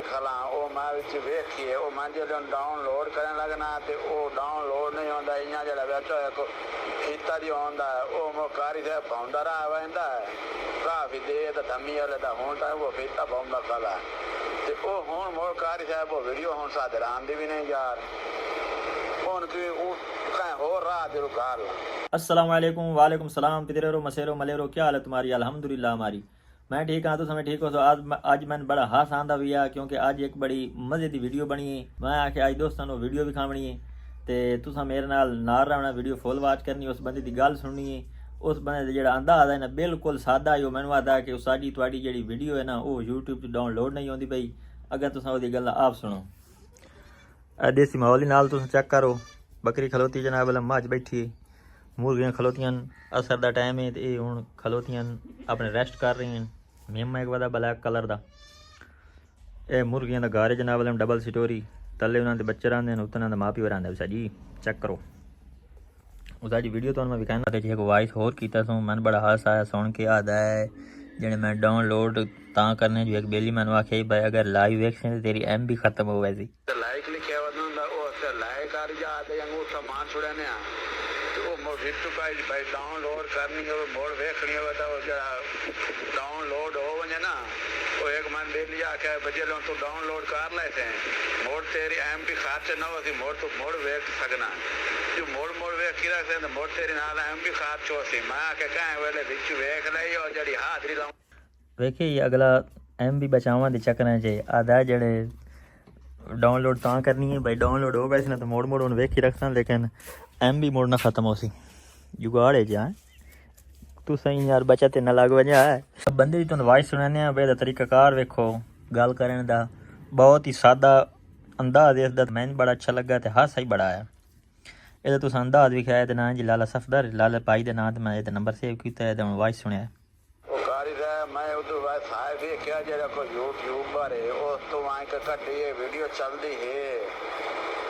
खला वो मैं विच वेखिए वो मैं जो डाउनलोड करने लगना तो वो डाउनलोड नहीं होता इं जो बिच एक फीता जो आता है वो मोकारी से पाँदा रहा वहदा है काफ़ी देर तो धमी वाले तो हूँ तो वो फीता पाँदा खला तो वो हूँ मोड़ कारी साहब वो वीडियो हूँ सादे आंदी भी नहीं यार हूँ कि कहीं हो रहा जरूर कार अस्सलाम वालेकुम वालेकुम सलाम तिरेरो मसेरो मलेरो क्या हाल है तुम्हारी? अल्हम्दुलिल्लाह हमारी मैं ठीक हाँ। तो समय ठीक हो तो आज मैंने बड़ा हास आंदा भी है क्योंकि आज एक बड़ी मज़े की वीडियो बनी है। मैं आके आज दोस्तों वीडियो भी खावनी है तो तुसा मेरे नाल रहना वीडियो फुल वाच करनी उस बंदे की गल सुननी है। उस बंदे का जो अंदाज़ है ना बिल्कुल सादा है। मैंने आता कि साड़ी थोड़ी जी वीडियो है ना वो यूट्यूब पर डाउनलोड नहीं होती पई। अगर तुसा वो गल आप सुनो देसी माहौल नाल तुम चेक करो। बकरी खलोती जनाब मझ बैठी है, मुर्गियां खलोतियां असर का टाइम है तो ये हूँ खलोतियां अपने रेस्ट कर रही हैं। मेमा एक बड़ा ब्लैक कलर का ये मुर्गियां का घर है जनाब डबल स्टोरी थले उन्होंने बच्चे रहते हैं उत्तर माँ प्यो रहता है जी चेक करो। उस अज वीडियो तो मैं विखाना एक वॉइस होर किया सो मैं बड़ा हास आया सुन के आता है जिन्हें मैं डाउनलोड ता करने जो एक बेली मैंने आखे भाई अगर लाइव वेक्शन तो तेरी एम भी खत्म हो वैसी लाइक लिखे लाइक आ जाते सामान छुड़ाने वो रिटू भाई डाउनलोड करनी हो मोड़ वेखनी हो तो डाउनलोड हो वजे ना वो एक मन दे लिया आखे बजे लो तू डाउनलोड कर ले थे मोड़ तेरी एम पी खाते न हो मोड़ तू मोड़ वेख सकना जो मोड़ वेख की रखते तो मोड़ तेरी नाल एम पी खात चो सी मैं आखे कहें वेले बिच वेख ली और जड़ी हाजरी लाऊं वेखे ये अगला एम भी बचावा दे चक्कर च आधा जड़े डाउनलोड ता करनी है भाई डाउनलोड हो वैसे ना तो मोड़ मोड़ वेख ही रखता लेकिन एम भी मोड़ना खत्म हो सी जुगाड़ है जा तू सही यार बचा ते ना लग वजह है बंदे की तुम वाइस सुनाने भाई तरीकाकार वेखो गल करने का बहुत ही सादा अंदाज है इसका मैंने बड़ा अच्छा लगा तो हासा ही बड़ा आया ये तुस अंदाज भी खाया ना जी लाला सफदर लाला पाई के नाम मैं ये नंबर सेव किया है हूँ वाइस सुनिया मैं उधर बाद साहब ये क्या जरा को यूट्यूबर है उस तो वहाँ का कटी है वीडियो चलती है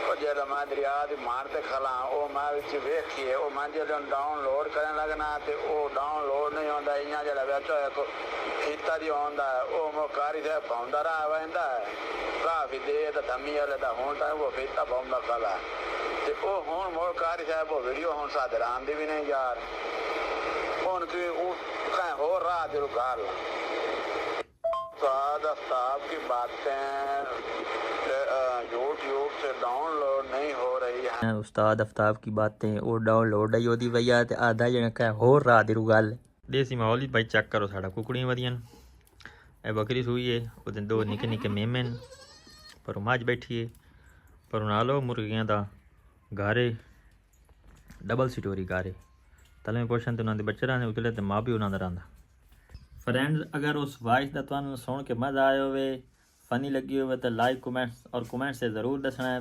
और जरा मैं दरिया दी मारते खला वो मैं विच वेखिए वो मैं जो डाउनलोड करने लगना तो वो डाउनलोड नहीं होता इं जो बिच एक फीता जो आता है वो मोकारी से पाँदा रहा वहदा है काफ़ी देर तो धमी वाले तो हूँ तो वो फीता पाँदा खला तो वो हूँ मोड़ कारी साहब वो वीडियो हूँ सादे आंदी भी नहीं यार हूँ कि कहीं हो रहा जरूर कार साहब की बातें यूट्यूब से डाउनलोड नहीं हो रही है। उस्ताद आफ्ताब की बातें वो डाउनलोड ही होती भैया तो आधा जना हो रहा दी गल देसी माहौल ही भाई चेक करो साढ़ा कुकड़ियां वधियां ए बकरी सूई है वो दो निके निके मेमे पर मझ बैठी है पर नालो मुर्गियां का गारे डबल स्टोरी गारे तले पोषण तो उन्होंने बच्चे रहने उतले तो माँ भी उन्होंने रहा। फ्रेंड्स अगर उस वॉइस का तुम सुन के मज़ा आया हो फनी लगी हो तो लाइक कमेंट्स और कमेंट से ज़रूर दसना है।